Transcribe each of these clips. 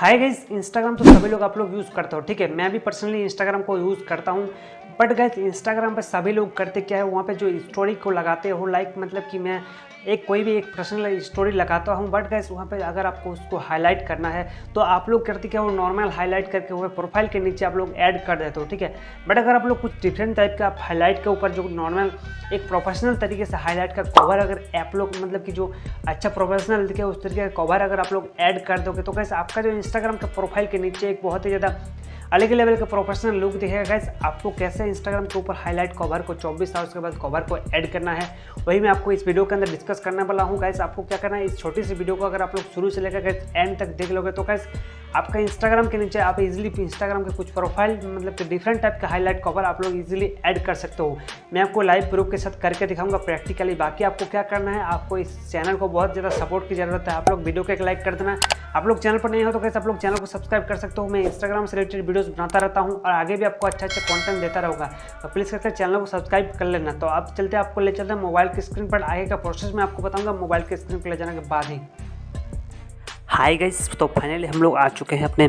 Hi guys, Instagram तो सभी लोग आप लोग यूज़ करते हो, ठीक है। मैं भी पर्सनली इंस्टाग्राम को यूज़ करता हूँ। बट गाइस, इंस्टाग्राम पे सभी लोग करते क्या है, वहाँ पे जो स्टोरी को लगाते हो, लाइक मतलब कि मैं कोई भी एक पर्सनल स्टोरी लगाता हूँ। बट गाइस, वहाँ पे अगर आपको उसको हाईलाइट करना है तो आप लोग करते क्या हो, नॉर्मल हाईलाइट करके वो प्रोफाइल के नीचे आप लोग ऐड कर देते हो, ठीक है। बट अगर आप लोग कुछ डिफरेंट टाइप का आप हाईलाइट के ऊपर जो नॉर्मल एक प्रोफेशनल तरीके से हाईलाइट का कवर अगर आप लोग मतलब कि जो अच्छा प्रोफेशनल दिखे उस तरीके का कवर अगर आप लोग ऐड कर दोगे तो कैसे आपका जो इंस्टाग्राम का प्रोफाइल के नीचे एक बहुत ही ज़्यादा अलग ही लेवल का प्रोफेशनल लुक दिखेगा। गाइस, आपको कैसे इंस्टाग्राम के ऊपर हाईलाइट कवर को 24 आवर्स के बाद कवर को ऐड करना है, वही मैं आपको इस वीडियो के अंदर डिस्कस करने वाला हूँ। गाइस, आपको क्या करना है, इस छोटी सी वीडियो को अगर आप लोग शुरू से लेकर एंड तक देख लोगे तो गाइस आपका इंस्टाग्राम के नीचे आप इजीली इंस्टाग्राम के कुछ प्रोफाइल मतलब कि डिफरेंट टाइप का हाईलाइट कवर आप लोग इजीली ऐड कर सकते हो। मैं आपको लाइव प्रूफ के साथ करके दिखाऊंगा प्रैक्टिकली। बाकी आपको क्या करना है, आपको इस चैनल को बहुत ज़्यादा सपोर्ट की ज़रूरत है। आप लोग वीडियो को एक लाइक कर देना। आप लोग चैनल पर नहीं हो तो कैसे आप लोग चैनल को सब्सक्राइब कर सकते हो। मैं इंस्टाग्राम से रिलेटेड वीडियोस बनाता रहता हूँ और आगे भी आपको अच्छा कंटेंट देता रहूँगा, तो प्लीज़ करके चैनल को सब्सक्राइब कर लेना। तो आप चलते आपको ले चलते हैं मोबाइल की स्क्रीन पर। आगे का प्रोसेस मैं आपको बताऊँगा मोबाइल की स्क्रीन पर ले जाने के बाद ही। हाय गाइस, तो फाइनली हम लोग आ चुके हैं अपने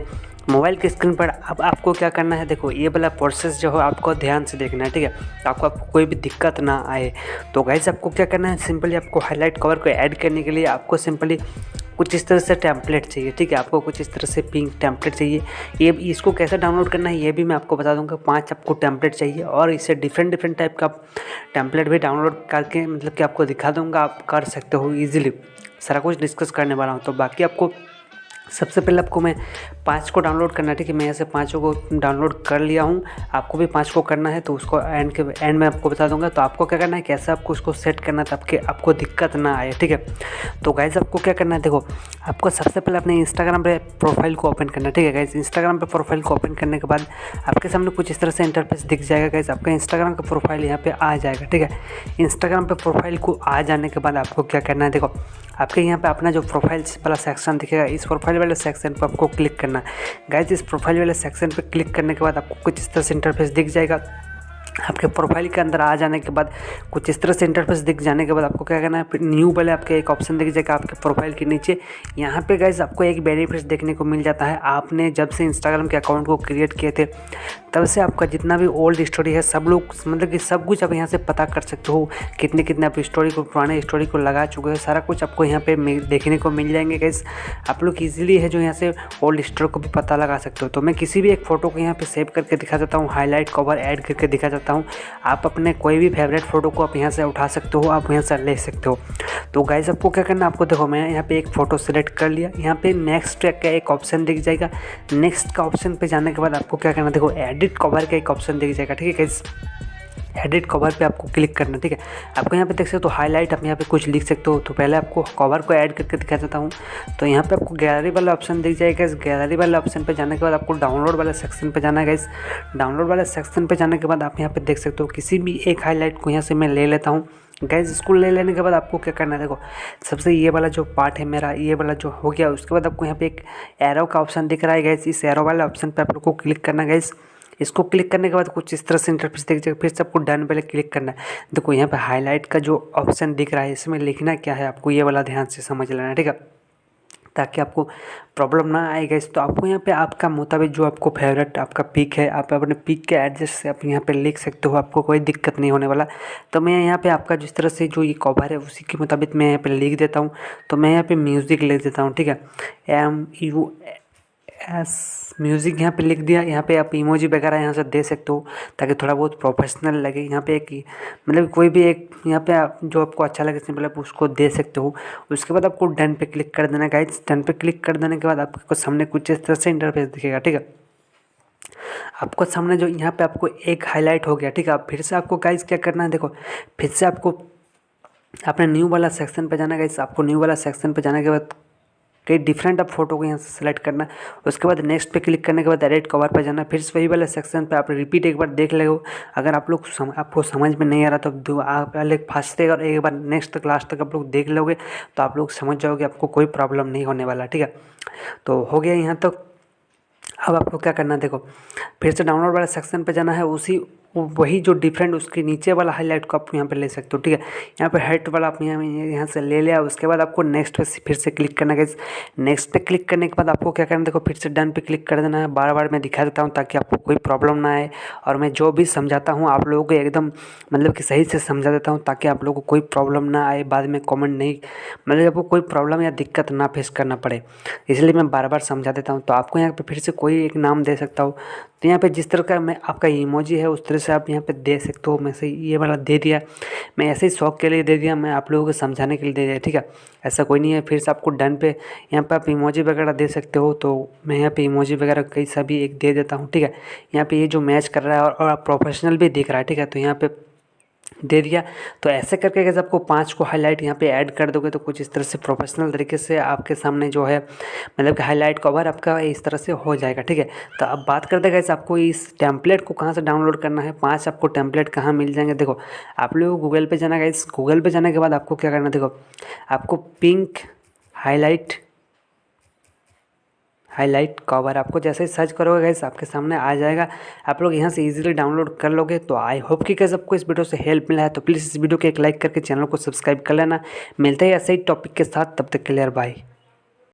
मोबाइल की स्क्रीन पर। अब आपको क्या करना है, देखो ये वाला प्रोसेस जो है आपको ध्यान से देखना है, ठीक है। तो आपको कोई भी दिक्कत ना आए। तो गाइस, आपको क्या करना है, सिंपली आपको हाईलाइट कवर को ऐड करने के लिए आपको सिंपली कुछ इस तरह से टेम्पलेट चाहिए, ठीक है। आपको कुछ इस तरह से पिंक टेम्पलेट चाहिए। ये इसको कैसे डाउनलोड करना है ये भी मैं आपको बता दूंगा। 5 आपको टेम्पलेट चाहिए और इससे डिफरेंट टाइप का टेम्पलेट भी डाउनलोड करके मतलब कि आपको दिखा दूंगा, आप कर सकते हो ईजिली। सारा कुछ डिस्कस करने वाला हूँ। तो बाकी आपको सबसे पहले आपको मैं 5 को डाउनलोड करना है, ठीक है। मैं ऐसे 5 को डाउनलोड कर लिया हूँ। आपको भी 5 को करना है तो उसको एंड में आपको बता दूंगा। तो आपको क्या करना है, कैसे आपको उसको सेट करना है ताकि आपको दिक्कत ना आए, ठीक है। तो गाइस, आपको क्या करना है, देखो आपको सबसे पहले अपने इंस्टाग्राम पे प्रोफाइल को ओपन करना है, ठीक है गाइस। इंस्टाग्राम पे प्रोफाइल को ओपन करने के बाद आपके सामने कुछ इस तरह से इंटरफेस दिख जाएगा। गाइस, आपका इंस्टाग्राम का प्रोफाइल यहाँ पे आ जाएगा, ठीक है। इंस्टाग्राम पे प्रोफाइल को आ जाने के बाद आपको क्या करना है, देखो आपके यहाँ पे अपना जो प्रोफाइल वाला सेक्शन दिखेगा, इस प्रोफाइल वाले सेक्शन पर आपको क्लिक करना है। गाइस, इस प्रोफाइल वाले सेक्शन पे क्लिक करने के बाद आपको कुछ इस तरह से इंटरफेस दिख जाएगा। आपके प्रोफाइल के अंदर आ जाने के बाद कुछ इस तरह से इंटरफेस दिख जाने के बाद आपको क्या करना है, फिर न्यू वाले आपके एक ऑप्शन दिख जाएगा आपके प्रोफाइल के नीचे। यहाँ पे गाइस आपको एक बेनिफिट्स देखने को मिल जाता है। आपने जब से इंस्टाग्राम के अकाउंट को क्रिएट किए थे तब से आपका जितना भी ओल्ड स्टोरी है सब लोग मतलब कि सब कुछ आप यहाँ से पता कर सकते हो। कितने कितने आप स्टोरी को पुराने स्टोरी को लगा चुके हो, सारा कुछ आपको यहाँ पे देखने को मिल जाएंगे। गाइस, आप लोग ईजिली है जो यहाँ से ओल्ड स्टोरी को भी पता लगा सकते हो। तो मैं किसी भी एक फ़ोटो को यहाँ पे सेव करके दिखा देता हूँ, हाईलाइट कवर ऐड करके दिखा देता हूँ। आप अपने कोई भी फेवरेट फ़ोटो को आप यहाँ से उठा सकते हो, आप यहाँ से ले सकते हो। तो गाइस, आपको क्या करना है, आपको देखो मैं यहाँ पे एक फ़ोटो सेलेक्ट कर लिया। यहाँ पे नेक्स्ट का एक ऑप्शन दिख जाएगा। नेक्स्ट का ऑप्शन पे जाने के बाद आपको क्या करना है, देखो एडिट कवर का एक ऑप्शन दिख जाएगा, ठीक है गाइस। एडिट कवर पे आपको क्लिक करना, ठीक है। आपको यहाँ पे देख सकते हो तो हाईलाइट आप यहाँ पे कुछ लिख सकते हो। तो पहले आपको कवर को ऐड करके दिखा देता हूँ। तो यहाँ पे आपको गैलरी वाला ऑप्शन दिख जाएगा। इस गैलरी वाले ऑप्शन पे जाने के बाद आपको डाउनलोड वाले सेक्शन पे जाना है। गाइस, डाउनलोड वाले सेक्शन पे जाने के बाद आप यहाँ पे देख सकते हो किसी भी एक हाईलाइट को यहाँ से मैं ले लेता हूँ। गाइस, इसको ले लेने के बाद आपको क्या करना है, देखो सबसे ये वाला जो पार्ट है मेरा, ये वाला जो हो गया, उसके बाद आपको यहाँ पे एक एरो का ऑप्शन दिख रहा है। गाइस, इस एरो वाले ऑप्शन पे आप लोग को क्लिक करना है। गाइस, इसको क्लिक करने के बाद कुछ इस तरह से इंटरफेस दिख जाएगा। फिर से आपको डन पहले क्लिक करना है। देखो यहाँ पे हाईलाइट का जो ऑप्शन दिख रहा है इसमें लिखना क्या है आपको ये वाला ध्यान से समझ लेना है, ठीक है, ताकि आपको प्रॉब्लम ना आएगा। इस तो आपको यहाँ पे आपका मुताबिक जो आपको फेवरेट आपका पिक है, आप अपने पिक के एड्रेस से आप यहाँ पे लिख सकते हो, आपको कोई दिक्कत नहीं होने वाला। तो मैं यहाँ पे आपका जिस तरह से जो ये कवर है उसी के मुताबिक मैं यहाँ पे लिख देता हूँ। तो मैं यहाँ पे म्यूज़िक लिख देता हूँ, ठीक है, MUS म्यूज़िक यहाँ पे लिख दिया। यहाँ पे आप इमोजी वगैरह यहाँ से दे सकते हो ताकि थोड़ा बहुत प्रोफेशनल लगे। यहाँ पे एक मतलब कोई भी एक यहाँ पे आप जो आपको अच्छा लगे सिंपल आप उसको दे सकते हो। उसके बाद आपको डन पे क्लिक कर देना। गाइस, डन पे क्लिक कर देने के बाद आपको सामने कुछ इस तरह से इंटरफेस दिखेगा, ठीक है। आपको सामने जो यहाँ पे आपको एक हाईलाइट हो गया, ठीक है। अब फिर से आपको गाइस क्या करना है, देखो फिर से आपको अपने न्यू वाला सेक्शन पे जाना है। गाइस, आपको न्यू वाला सेक्शन पे जाने के बाद कई डिफरेंट आप फोटो को यहाँ से सेलेक्ट करना है। उसके बाद नेक्स्ट पे क्लिक करने के बाद एडिट कवर पे जाना है। फिर से वही वाले सेक्शन पे आप रिपीट एक बार देख ले। अगर आप लोग आपको समझ में नहीं आ रहा तो आप पहले फर्स्ट से और एक बार नेक्स्ट तक लास्ट तक आप लोग देख लोगे तो आप लोग समझ जाओगे, आपको कोई प्रॉब्लम नहीं होने वाला, ठीक है। तो हो गया यहाँ तक। अब आपको क्या करना है, देखो फिर से डाउनलोड वाले सेक्शन पे जाना है। वही जो डिफरेंट उसके नीचे वाला हाईलाइट को आप यहाँ पे ले सकते हो, ठीक है। यहाँ पे हेड वाला आप यहाँ से ले लिया, उसके बाद आपको नेक्स्ट पे फिर से क्लिक करना है। नेक्स्ट पे क्लिक करने के बाद आपको क्या करना है, देखो फिर से डन पे क्लिक कर देना है। बार बार मैं दिखा देता हूँ ताकि आपको कोई प्रॉब्लम ना आए, और मैं जो भी समझाता हूँ आप लोगों को एकदम मतलब कि सही से समझा देता हूँ ताकि आप लोगों को कोई प्रॉब्लम ना आए, बाद में कमेंट नहीं मतलब आपको कोई प्रॉब्लम या दिक्कत ना फेस करना पड़े, इसलिए मैं बार बार समझा देता हूँ। तो आपको यहाँ पे फिर से कोई एक नाम दे सकता हूँ। तो यहाँ पे जिस तरह का मैं आपका इमोजी है उस तरह से आप यहाँ पे दे सकते हो। मैं से ये वाला दे दिया, मैं ऐसे ही शौक के लिए दे दिया, मैं आप लोगों को समझाने के लिए दे दिया, ठीक है। ऐसा कोई नहीं है। फिर से आपको डन पे यहाँ पे आप इमोजी वगैरह दे सकते हो, तो मैं यहाँ पे इमोजी वगैरह कई सा भी एक दे देता हूँ, ठीक है। यहाँ पे ये जो मैच कर रहा है और प्रोफेशनल भी दिख रहा है, ठीक है, तो यहाँ पे दे दिया। तो ऐसे करके अगर आपको 5 को हाईलाइट यहाँ पे ऐड कर दोगे तो कुछ इस तरह से प्रोफेशनल तरीके से आपके सामने जो है मतलब कि हाईलाइट कवर आपका इस तरह से हो जाएगा, ठीक है। तो अब बात करते हैं गाइस आपको इस टेम्पलेट को कहाँ से डाउनलोड करना है। 5 आपको टेम्पलेट कहाँ मिल जाएंगे, देखो आप लोग गूगल पे जाना गाइस। गूगल पे जाने के बाद आपको क्या करना है, देखो आपको पिंक हाईलाइट कवर आपको जैसे ही सर्च करोगे गाइस आपके सामने आ जाएगा। आप लोग यहाँ से इजीली डाउनलोड कर लोगे। तो आई होप कि गाइस आपको इस वीडियो से हेल्प मिला है, तो प्लीज़ इस वीडियो को एक लाइक करके चैनल को सब्सक्राइब कर लेना। मिलते हैं ऐसे ही टॉपिक के साथ, तब तक क्लियर बाय।